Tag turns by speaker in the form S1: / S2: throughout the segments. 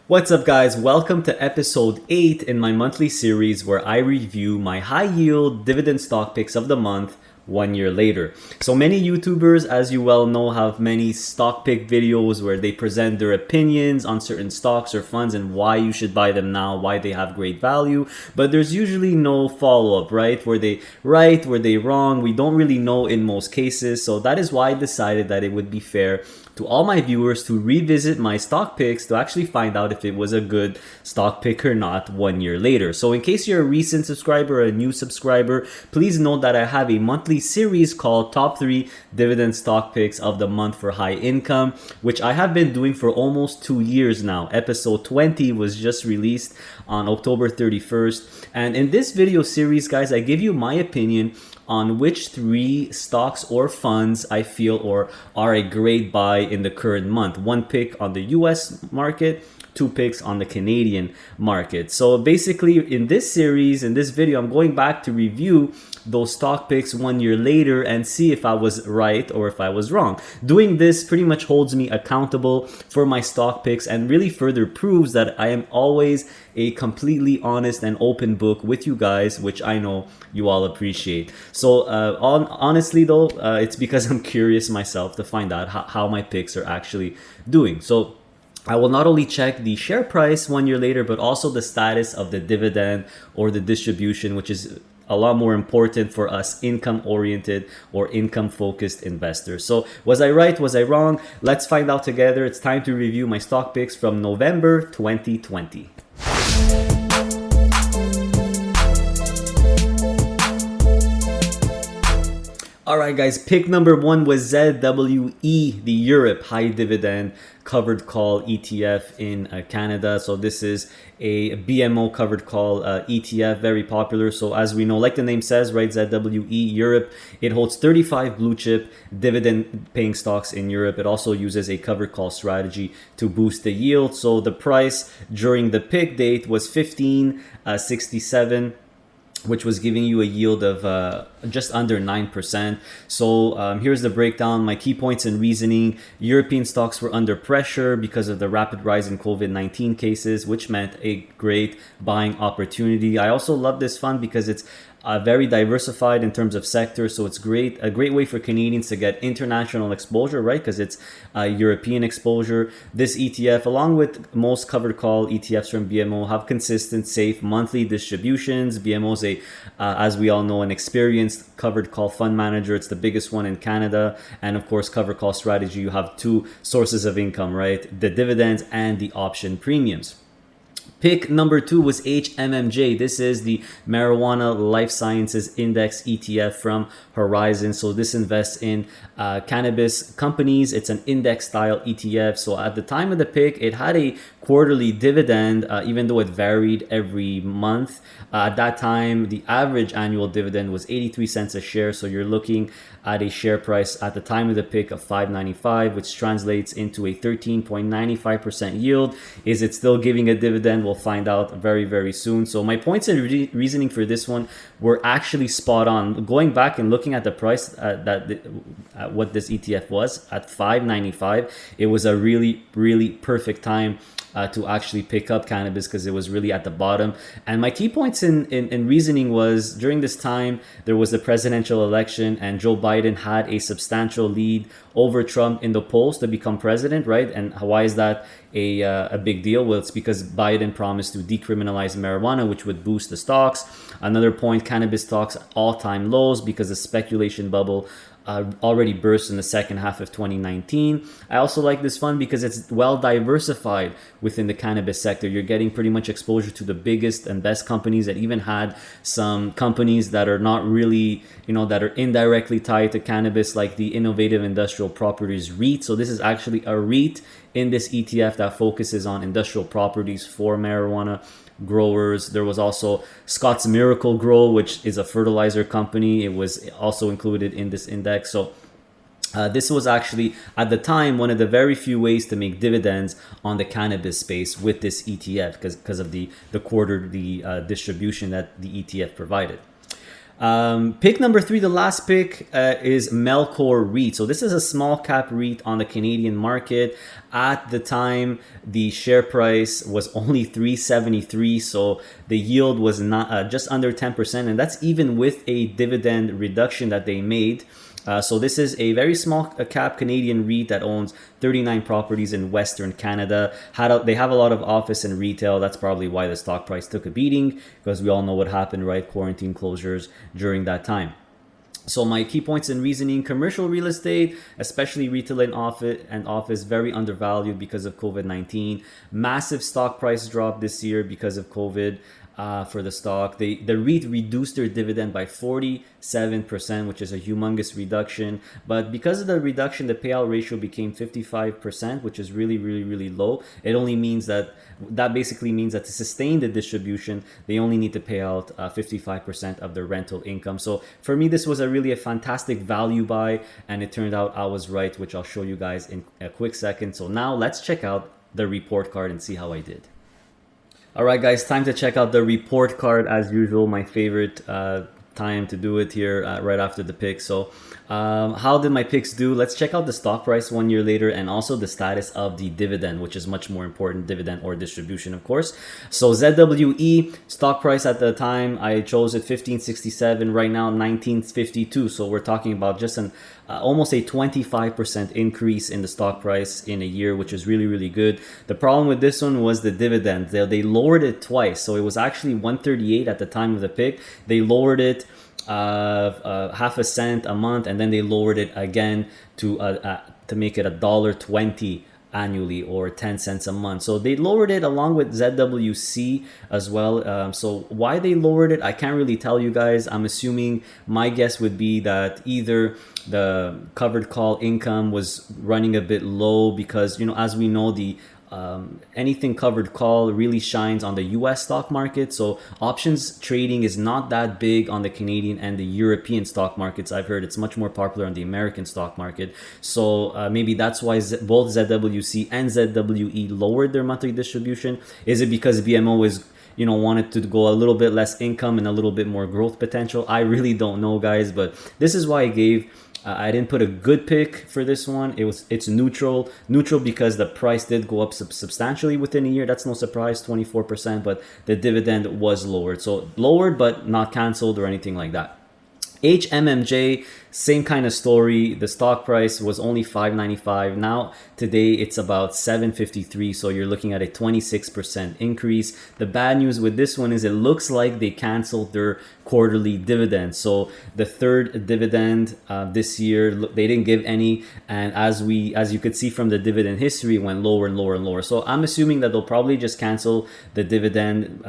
S1: What's up, guys? Welcome to episode 8 in my monthly series where I review my high yield dividend stock picks of the month 1 year later. So many YouTubers, as you well know, have many stock pick videos where they present their opinions on certain stocks or funds and why you should buy them now, why they have great value. But there's usually no follow-up, right? Were they right? Were they wrong? We don't really know in most cases. So that is why I decided that it would be fair to all my viewers to revisit my stock picks to actually find out if it was a good stock pick or not 1 year later. So in case you're a recent subscriber or a new subscriber, please note that I have a monthly series called Top 3 Dividend Stock Picks of the Month for High Income, which I have been doing for almost 2 years now. Episode 20 was just released on October 31st. And in this video series, guys, I give you my opinion on which 3 stocks or funds I feel or are a great buy in the current month. 1 pick on the US market, 2 picks on the Canadian market. So basically in this series, in this video, I'm going back to review those stock picks 1 year later and see if I was right or if I was wrong. Doing this pretty much holds me accountable for my stock picks and really further proves that I am always a completely honest and open book with you guys, which I know you all appreciate. So honestly though, it's because I'm curious myself to find out how my picks are actually doing. So I will not only check the share price 1 year later, but also the status of the dividend or the distribution, which is a lot more important for us income-oriented or income-focused investors. So was I right? Was I wrong? Let's find out together. It's time to review my stock picks from November 2020. Alright guys, pick number 1 was ZWE, the Europe High Dividend Covered Call ETF in Canada. So this is a BMO covered call ETF, very popular. So as we know, like the name says, right, ZWE Europe, it holds 35 blue chip dividend paying stocks in Europe. It also uses a covered call strategy to boost the yield. So the price during the pick date was 15.67, which was giving you a yield of just under 9%. So here's the breakdown. My key points and reasoning. European stocks were under pressure because of the rapid rise in COVID-19 cases, which meant a great buying opportunity. I also love this fund because it's very diversified in terms of sectors, so it's a great way for Canadians to get international exposure, right? Because it's European exposure. This ETF, along with most covered call ETFs from BMO, have consistent, safe monthly distributions. BMO is as we all know, an experienced covered call fund manager. It's the biggest one in Canada, and of course, covered call strategy. You have 2 sources of income, right? The dividends and the option premiums. Pick number 2 was HMMJ. This is the Marijuana Life Sciences Index ETF from Horizon. So this invests in cannabis companies. It's an index style ETF. So at the time of the pick, it had a quarterly dividend, even though it varied every month. At that time, the average annual dividend was 83 cents a share. So you're looking at a share price at the time of the pick of $5.95, which translates into a 13.95% yield. Is it still giving a dividend? We'll find out very, very soon. So my points and reasoning for this one were actually spot on. Going back and looking at the price what this ETF was at $5.95, it was a really, really perfect time to actually pick up cannabis because it was really at the bottom. And my key points in reasoning was during this time, there was the presidential election and Joe Biden had a substantial lead over Trump in the polls to become president, right? And why is that a big deal? Well, it's because Biden promised to decriminalize marijuana, which would boost the stocks. Another point, cannabis stocks all-time lows because the speculation bubble already burst in the second half of 2019. I also like this fund because it's well diversified within the cannabis sector. You're getting pretty much exposure to the biggest and best companies that even had some companies that are not really, that are indirectly tied to cannabis, like the Innovative Industrial Properties REIT. So this is actually a REIT in this ETF that focuses on industrial properties for marijuana growers. There was also Scott's Miracle Grow, which is a fertilizer company. It was also included in this index. So this was actually at the time one of the very few ways to make dividends on the cannabis space with this ETF because of the quarterly distribution that the ETF provided. Pick number three, the last pick, is Melcor REIT. So this is a small cap REIT on the Canadian market. At the time, the share price was only 373, so the yield was not just under 10%, and that's even with a dividend reduction that they made. So this is a very small cap Canadian REIT that owns 39 properties in Western Canada. They have a lot of office and retail. That's probably why the stock price took a beating, because we all know what happened, right? Quarantine closures during that time. So my key points in reasoning: commercial real estate, especially retail and office, very undervalued because of COVID-19. Massive stock price drop this year because of COVID. For the stock, the REIT reduced their dividend by 47%, which is a humongous reduction. But because of the reduction, the payout ratio became 55%, which is really, really, really low. It only means that basically means that to sustain the distribution, they only need to pay out 55% of their rental income. So for me, this was really a fantastic value buy, and it turned out I was right, which I'll show you guys in a quick second. So now let's check out the report card and see how I did. All right, guys, time to check out the report card as usual. My favorite time to do it here right after the pick. So how did my picks do? Let's check out the stock price 1 year later, and also the status of the dividend, which is much more important, dividend or distribution, of course. So ZWE stock price at the time, I chose it 1567, right now 1952. So we're talking about just an almost a 25% increase in the stock price in a year, which is really, really good. The problem with this one was the dividend. They lowered it twice. So it was actually 138 at the time of the pick. They lowered it half a cent a month, and then they lowered it again to make it $1.20 annually, or 10 cents a month. So they lowered it along with ZWC as well. So why they lowered it, I can't really tell you guys. I'm assuming, my guess would be that either the covered call income was running a bit low, because, as we know, the anything covered call really shines on the US stock market. So options trading is not that big on the Canadian and the European stock markets. I've heard it's much more popular on the American stock market. So maybe that's why both ZWC and ZWE lowered their monthly distribution. Is it because BMO is wanted to go a little bit less income and a little bit more growth potential? I really don't know, guys, but this is why I didn't put a good pick for this one. It's neutral because the price did go up substantially within a year. That's no surprise, 24%, but the dividend was lowered. So lowered, but not canceled or anything like that. HMMJ, same kind of story. The stock price was only $5.95. Now today it's about $7.53. So you're looking at a 26% increase. The bad news with this one is it looks like they canceled their quarterly dividend. So the third dividend this year, they didn't give any, and as you could see from the dividend history, it went lower and lower and lower. So I'm assuming that they'll probably just cancel the dividend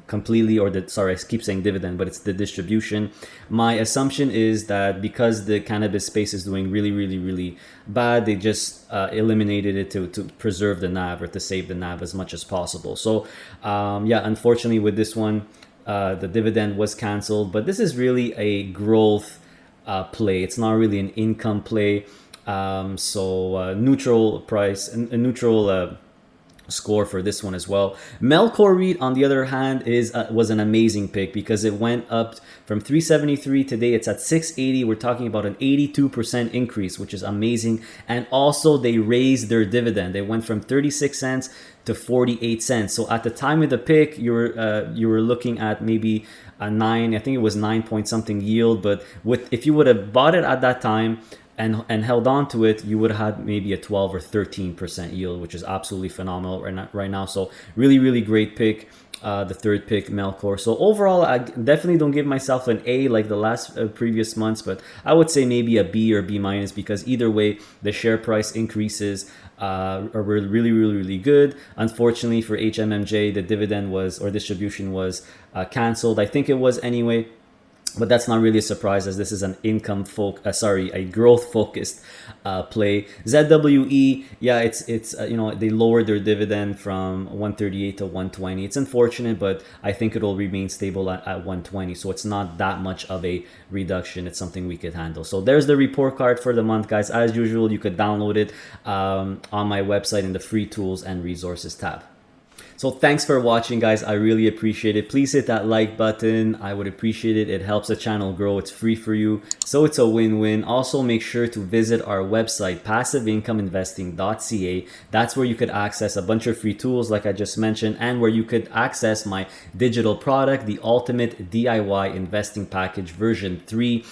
S1: completely, or I keep saying dividend, but it's the distribution. My assumption is that because the cannabis space is doing really, really, really bad, they just eliminated it to preserve the NAV, or to save the NAV as much as possible. So unfortunately with this one, the dividend was canceled, but this is really a growth play. It's not really an income play. Neutral price, a neutral score for this one as well. Melcor REIT, on the other hand, was an amazing pick, because it went up from 373. Today it's at 680. We're talking about an 82% increase, which is amazing. And also they raised their dividend. They went from 36 cents to 48 cents. So at the time of the pick, you were looking at maybe a 9, I think it was 9 point something yield, but if you would have bought it at that time and held on to it, you would have had maybe a 12 or 13% yield, which is absolutely phenomenal right now. So really, really great pick. The third pick, Melcor. So overall, I definitely don't give myself an A like the last previous months, but I would say maybe a B or B minus, because either way, the share price increases are really, really, really good. Unfortunately for HMMJ, the dividend distribution was canceled. I think it was anyway. But that's not really a surprise, as this is an a growth focused play. ZWE, they lowered their dividend from 138 to 120. It's unfortunate, but I think it'll remain stable at 120. So it's not that much of a reduction. It's something we could handle. So there's the report card for the month, guys. As usual, you could download it on my website in the free tools and resources tab. So thanks for watching, guys. I really appreciate it. Please hit that like button. I would appreciate it. It helps the channel grow. It's free for you, so it's a win-win. Also, make sure to visit our website, passiveincomeinvesting.ca. That's where you could access a bunch of free tools like I just mentioned, and where you could access my digital product, the Ultimate DIY Investing Package version 3,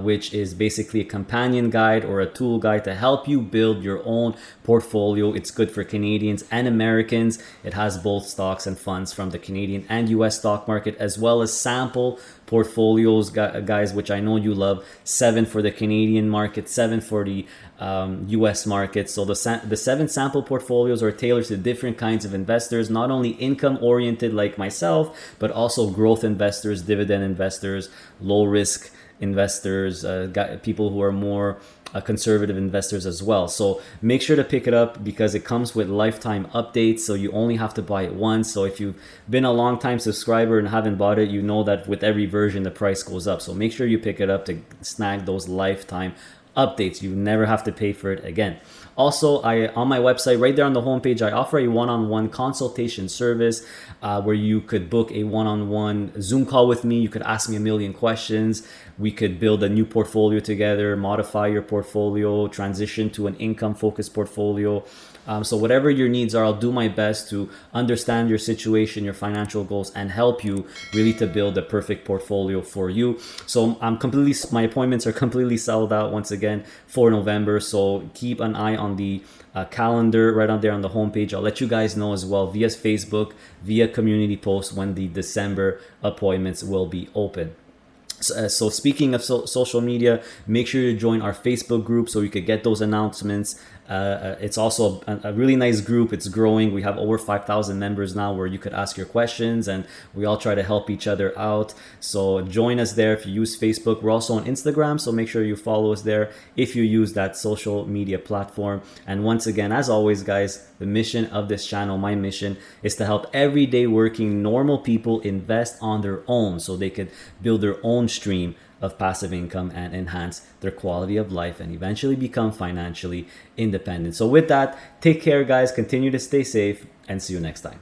S1: which is basically a companion guide or a tool guide to help you build your own portfolio. It's good for Canadians and Americans. It has both stocks and funds from the Canadian and US stock market, as well as sample portfolios, guys, which I know you love. 7 for the Canadian market, 7 for the US market. So the 7 sample portfolios are tailored to different kinds of investors, not only income oriented like myself, but also growth investors, dividend investors, low risk investors, people who are more conservative investors as well. So make sure to pick it up because it comes with lifetime updates, so you only have to buy it once. So if you've been a long time subscriber and haven't bought it, you know that with every version the price goes up. So make sure you pick it up to snag those lifetime updates. You never have to pay for it again. Also, on my website, right there on the homepage, I offer a one-on-one consultation service where you could book a one-on-one Zoom call with me. You could ask me a million questions. We could build a new portfolio together, modify your portfolio, transition to an income-focused portfolio. So whatever your needs are, I'll do my best to understand your situation, your financial goals, and help you really to build the perfect portfolio for you. So my appointments are completely sold out once again for November. So keep an eye on the calendar right on there on the homepage. I'll let you guys know as well via Facebook, via community posts when the December appointments will be open. So speaking of social media, make sure you join our Facebook group so you could get those announcements. It's also a really nice group. It's growing. We have over 5,000 members now where you could ask your questions and we all try to help each other out. So join us there if you use Facebook. We're also on Instagram, so make sure you follow us there if you use that social media platform. And once again, as always, guys, the mission of this channel, my mission, is to help everyday working normal people invest on their own so they could build their own stream of passive income and enhance their quality of life and eventually become financially independent. So with that, take care, guys. Continue to stay safe and see you next time.